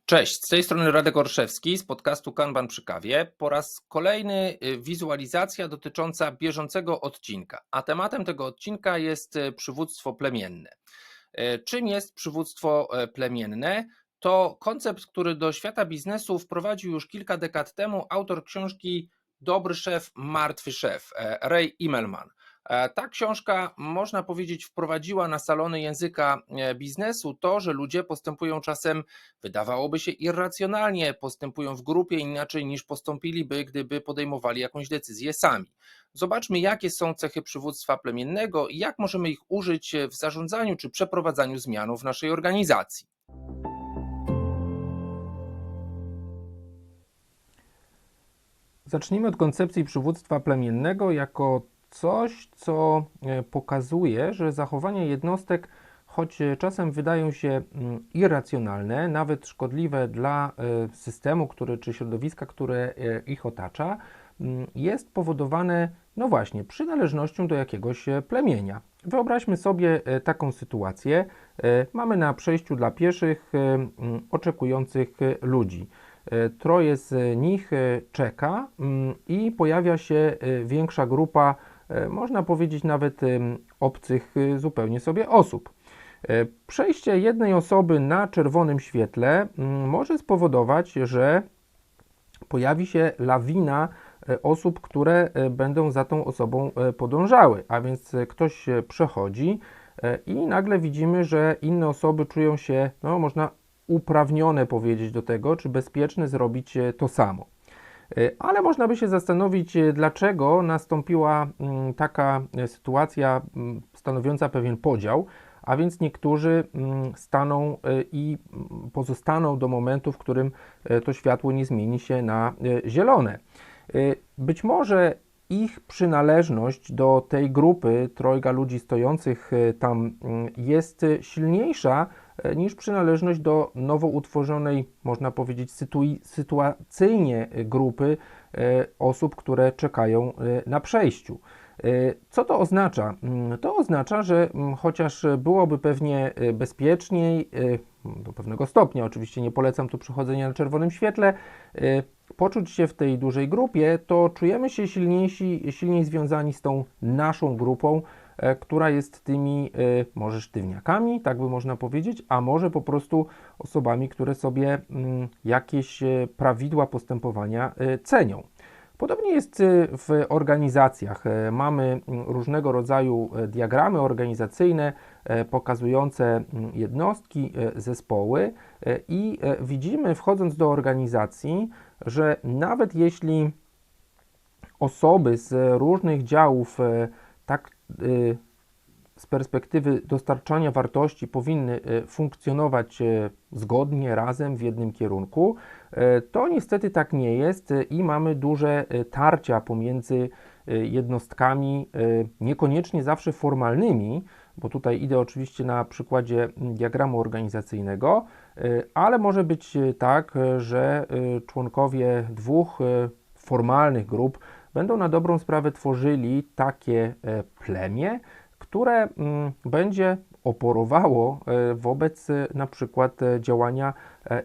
Cześć, z tej strony Radek Orszewski z podcastu Kanban przy kawie. Po raz kolejny wizualizacja dotycząca bieżącego odcinka, a tematem tego odcinka jest przywództwo plemienne. Czym jest przywództwo plemienne? To koncept, który do świata biznesu wprowadził już kilka dekad temu autor książki Dobry szef, martwy szef, Ray Immelman. Ta książka, można powiedzieć, wprowadziła na salony języka biznesu to, że ludzie postępują czasem, wydawałoby się, irracjonalnie, postępują w grupie inaczej niż postąpiliby, gdyby podejmowali jakąś decyzję sami. Zobaczmy, jakie są cechy przywództwa plemiennego i jak możemy ich użyć w zarządzaniu czy przeprowadzaniu zmian w naszej organizacji. Zacznijmy od koncepcji przywództwa plemiennego jako coś, co pokazuje, że zachowania jednostek, choć czasem wydają się irracjonalne, nawet szkodliwe dla systemu, czy środowiska, które ich otacza, jest powodowane, no właśnie, przynależnością do jakiegoś plemienia. Wyobraźmy sobie taką sytuację. Mamy na przejściu dla pieszych oczekujących ludzi. Troje z nich czeka i pojawia się większa grupa, można powiedzieć nawet obcych zupełnie sobie osób. Przejście jednej osoby na czerwonym świetle może spowodować, że pojawi się lawina osób, które będą za tą osobą podążały, a więc ktoś przechodzi i nagle widzimy, że inne osoby czują się, no można uprawnione powiedzieć do tego, czy bezpieczne zrobić to samo. Ale można by się zastanowić, dlaczego nastąpiła taka sytuacja stanowiąca pewien podział, a więc niektórzy staną i pozostaną do momentu, w którym to światło nie zmieni się na zielone. Być może ich przynależność do tej grupy trojga ludzi stojących tam jest silniejsza niż przynależność do nowo utworzonej, można powiedzieć, sytuacyjnie grupy osób, które czekają na przejściu. Co to oznacza? To oznacza, że chociaż byłoby pewnie bezpieczniej, do pewnego stopnia, oczywiście nie polecam tu przechodzenia na czerwonym świetle, poczuć się w tej dużej grupie, to czujemy się silniej związani z tą naszą grupą, która jest tymi może sztywniakami, tak by można powiedzieć, a może po prostu osobami, które sobie jakieś prawidła postępowania cenią. Podobnie jest w organizacjach. Mamy różnego rodzaju diagramy organizacyjne pokazujące jednostki, zespoły i widzimy, wchodząc do organizacji, że nawet jeśli osoby z różnych działów tak z perspektywy dostarczania wartości powinny funkcjonować zgodnie, razem, w jednym kierunku, to niestety tak nie jest i mamy duże tarcia pomiędzy jednostkami, niekoniecznie zawsze formalnymi, bo tutaj idę oczywiście na przykładzie diagramu organizacyjnego, ale może być tak, że członkowie dwóch formalnych grup będą na dobrą sprawę tworzyli takie plemię, które będzie oporowało wobec na przykład działania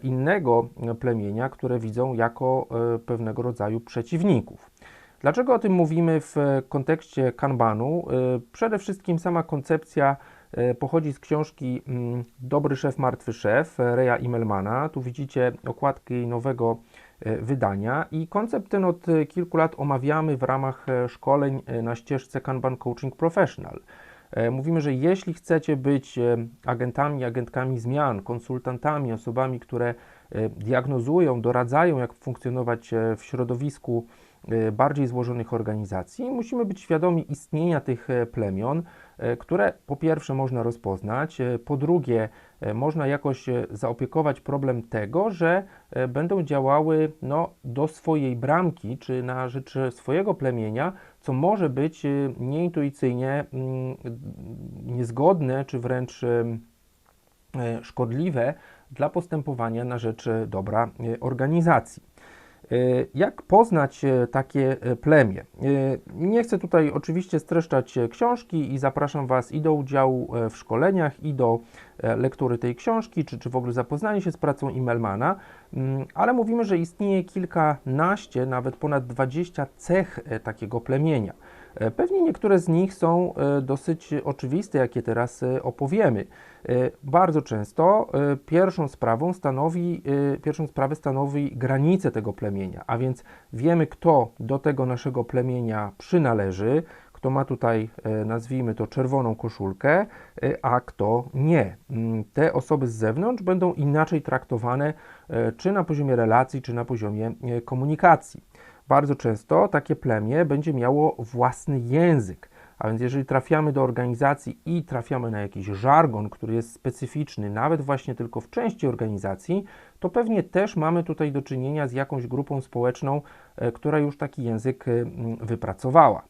innego plemienia, które widzą jako pewnego rodzaju przeciwników. Dlaczego o tym mówimy w kontekście kanbanu? Przede wszystkim sama koncepcja pochodzi z książki Dobry szef, martwy szef Raya Immelmana. Tu widzicie okładkę jej nowego wydania i koncept ten od kilku lat omawiamy w ramach szkoleń na ścieżce Kanban Coaching Professional. Mówimy, że jeśli chcecie być agentami, agentkami zmian, konsultantami, osobami, które diagnozują, doradzają, jak funkcjonować w środowisku bardziej złożonych organizacji, musimy być świadomi istnienia tych plemion, które po pierwsze można rozpoznać, po drugie można jakoś zaopiekować problem tego, że będą działały do swojej bramki, czy na rzecz swojego plemienia, co może być nieintuicyjnie niezgodne, czy wręcz szkodliwe dla postępowania na rzecz dobra organizacji. Jak poznać takie plemię? Nie chcę tutaj oczywiście streszczać książki i zapraszam Was i do udziału w szkoleniach, i do lektury tej książki, czy w ogóle zapoznania się z pracą Immelmana, ale mówimy, że istnieje kilkanaście, nawet ponad 20 cech takiego plemienia. Pewnie niektóre z nich są dosyć oczywiste, jakie teraz opowiemy. Bardzo często pierwszą sprawę stanowi granice tego plemienia, a więc wiemy, kto do tego naszego plemienia przynależy, kto ma tutaj, nazwijmy to, czerwoną koszulkę, a kto nie. Te osoby z zewnątrz będą inaczej traktowane, czy na poziomie relacji, czy na poziomie komunikacji. Bardzo często takie plemię będzie miało własny język, a więc jeżeli trafiamy do organizacji i trafiamy na jakiś żargon, który jest specyficzny, nawet właśnie tylko w części organizacji, to pewnie też mamy tutaj do czynienia z jakąś grupą społeczną, która już taki język wypracowała.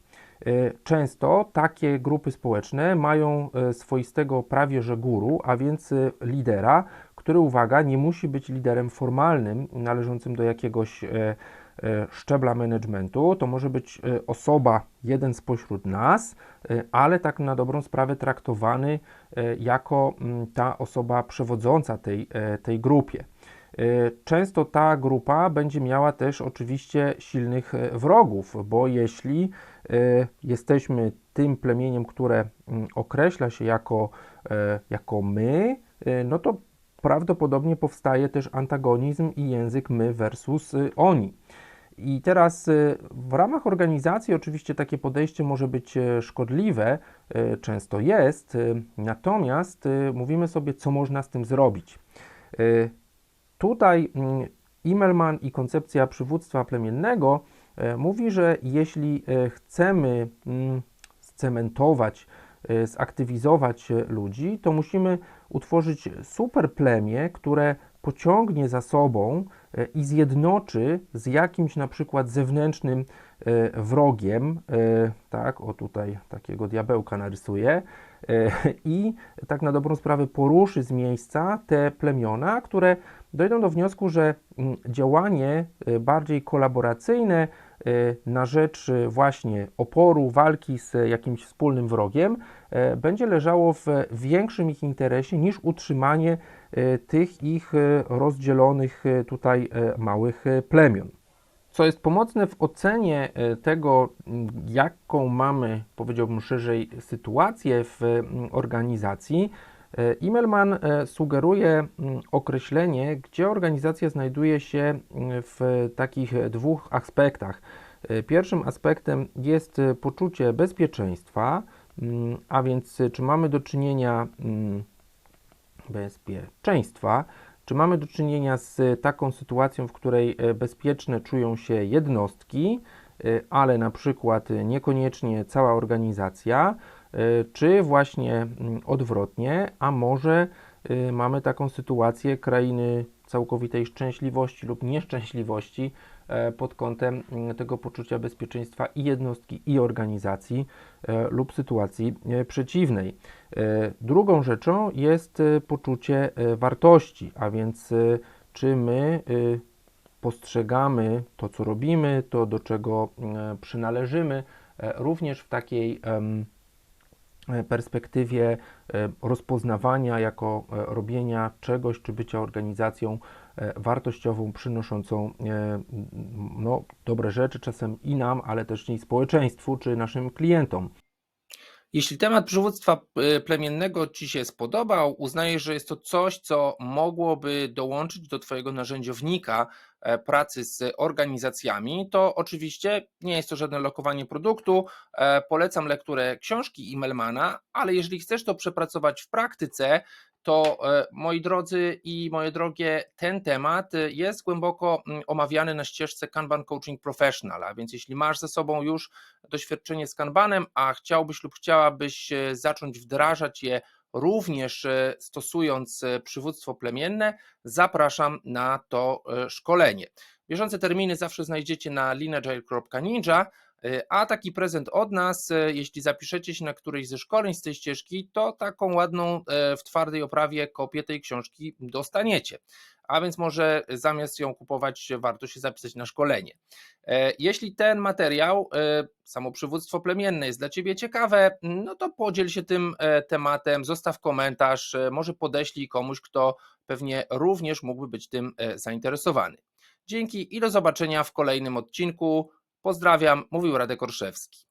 Często takie grupy społeczne mają swoistego prawie że guru, a więc lidera, który, uwaga, nie musi być liderem formalnym, należącym do jakiegoś szczebla managementu. To może być osoba, jeden spośród nas, ale tak na dobrą sprawę traktowany jako ta osoba przewodząca tej grupie. Często ta grupa będzie miała też oczywiście silnych wrogów, bo jeśli jesteśmy tym plemieniem, które określa się jako my, no to prawdopodobnie powstaje też antagonizm i język my versus oni. I teraz w ramach organizacji oczywiście takie podejście może być szkodliwe, często jest, natomiast mówimy sobie, co można z tym zrobić. Tutaj Immelman i koncepcja przywództwa plemiennego mówi, że jeśli chcemy scementować, zaktywizować ludzi, to musimy utworzyć super plemię, które pociągnie za sobą i zjednoczy z jakimś na przykład zewnętrznym wrogiem, tak, o tutaj takiego diabełka narysuję, i tak na dobrą sprawę poruszy z miejsca te plemiona, które dojdą do wniosku, że działanie bardziej kolaboracyjne na rzecz właśnie oporu, walki z jakimś wspólnym wrogiem będzie leżało w większym ich interesie niż utrzymanie tych ich rozdzielonych tutaj małych plemion. Co jest pomocne w ocenie tego, jaką mamy, powiedziałbym szerzej, sytuację w organizacji, Immelman sugeruje określenie, gdzie organizacja znajduje się w takich dwóch aspektach. Pierwszym aspektem jest poczucie bezpieczeństwa, a więc czy mamy do czynienia czy mamy do czynienia z taką sytuacją, w której bezpieczne czują się jednostki, ale na przykład niekoniecznie cała organizacja, czy właśnie odwrotnie, a może mamy taką sytuację krainy całkowitej szczęśliwości lub nieszczęśliwości pod kątem tego poczucia bezpieczeństwa i jednostki, i organizacji lub sytuacji przeciwnej. Drugą rzeczą jest poczucie wartości, a więc czy my postrzegamy to, co robimy, to, do czego przynależymy, również w takiej perspektywie rozpoznawania jako robienia czegoś, czy bycia organizacją wartościową, przynoszącą no, dobre rzeczy, czasem i nam, ale też i społeczeństwu, czy naszym klientom. Jeśli temat przywództwa plemiennego Ci się spodobał, uznajesz, że jest to coś, co mogłoby dołączyć do Twojego narzędziownika pracy z organizacjami, to oczywiście nie jest to żadne lokowanie produktu. Polecam lekturę książki Immelmana, ale jeżeli chcesz to przepracować w praktyce, to moi drodzy i moje drogie, ten temat jest głęboko omawiany na ścieżce Kanban Coaching Professional, a więc jeśli masz ze sobą już doświadczenie z Kanbanem, a chciałbyś lub chciałabyś zacząć wdrażać je również stosując przywództwo plemienne, zapraszam na to szkolenie. Bieżące terminy zawsze znajdziecie na leanagile.ninja, a taki prezent od nas, jeśli zapiszecie się na którejś ze szkoleń z tej ścieżki, to taką ładną w twardej oprawie kopię tej książki dostaniecie. A więc może zamiast ją kupować, warto się zapisać na szkolenie. Jeśli ten materiał, samo przywództwo plemienne, jest dla Ciebie ciekawe, no to podziel się tym tematem, zostaw komentarz, może podeślij komuś, kto pewnie również mógłby być tym zainteresowany. Dzięki i do zobaczenia w kolejnym odcinku. Pozdrawiam, mówił Radek Orszewski.